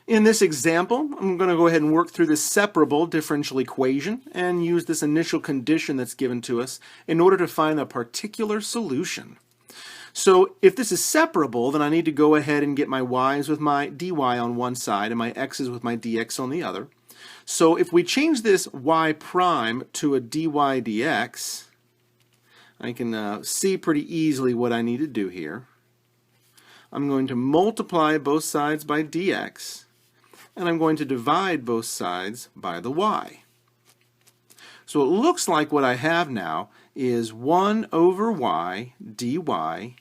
In this example, I'm going to go ahead and work through this separable differential equation and use this initial condition that's given to us in order to find a particular solution. So if this is separable, then I need to go ahead and get my y's with my dy on one side and my x's with my dx on the other. So if we change this y prime to a dy dx, I can see pretty easily what I need to do here. I'm going to multiply both sides by dx, and I'm going to divide both sides by the y. So it looks like what I have now is 1 over y dy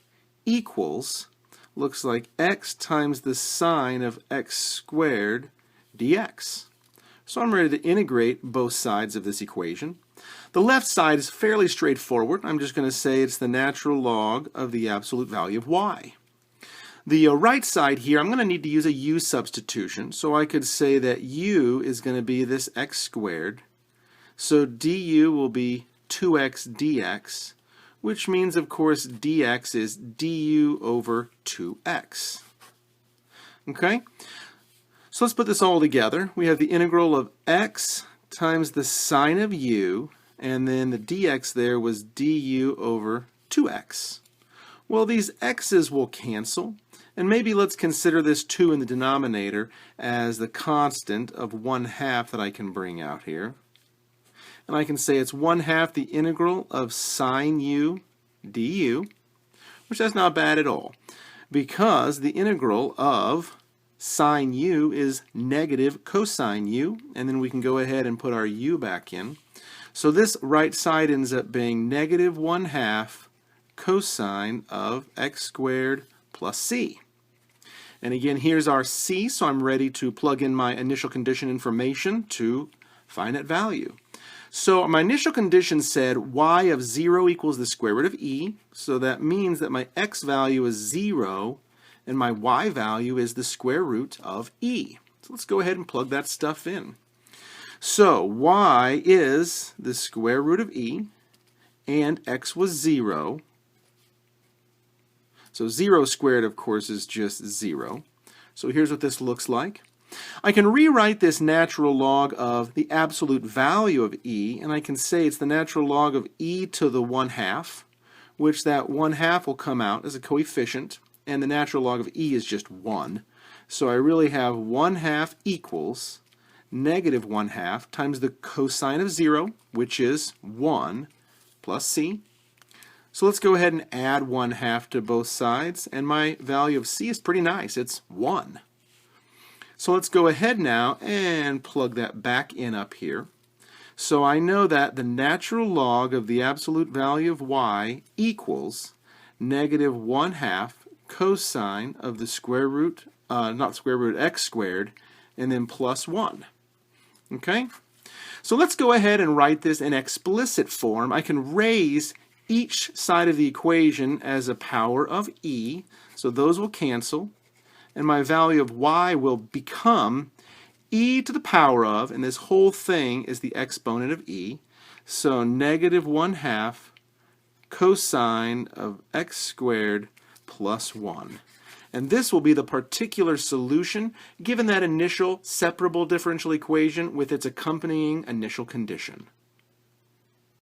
equals, looks like x times the sine of x squared dx. So I'm ready to integrate both sides of this equation. The left side is fairly straightforward. I'm just going to say it's the natural log of the absolute value of y. The right side here, I'm going to need to use a u substitution. So I could say that u is going to be this x squared. So du will be 2x dx, which means, of course, dx is du over 2x. Okay? So let's put this all together. We have the integral of x times the sine of u, and then the dx there was du over 2x. Well, these x's will cancel, and maybe let's consider this 2 in the denominator as the constant of 1/2 that I can bring out here. And I can say it's 1/2 the integral of sine u du, which that's not bad at all, because the integral of sine u is negative cosine u, and then we can go ahead and put our u back in. So this right side ends up being negative 1/2 cosine of x squared plus c. And again, here's our c, so I'm ready to plug in my initial condition information to find that value. So my initial condition said y of 0 equals the square root of e, so that means that my x value is 0 and my y value is the square root of e. So let's go ahead and plug that stuff in. So y is the square root of e, and x was 0. So 0 squared, of course, is just 0. So here's what this looks like. I can rewrite this natural log of the absolute value of e, and I can say it's the natural log of e to the 1/2, which that 1/2 will come out as a coefficient, and the natural log of e is just 1. So I really have 1/2 equals negative 1/2 times the cosine of 0, which is 1, plus c. So let's go ahead and add 1/2 to both sides, and my value of c is pretty nice. It's 1. So let's go ahead now and plug that back in up here. So I know that the natural log of the absolute value of y equals negative 1/2 cosine of the square root, not square root, x squared, and then plus 1. Okay? So let's go ahead and write this in explicit form. I can raise each side of the equation as a power of e, so those will cancel, and my value of y will become e to the power of, and this whole thing is the exponent of e, so negative 1/2 cosine of x squared plus 1. And this will be the particular solution given that initial separable differential equation with its accompanying initial condition.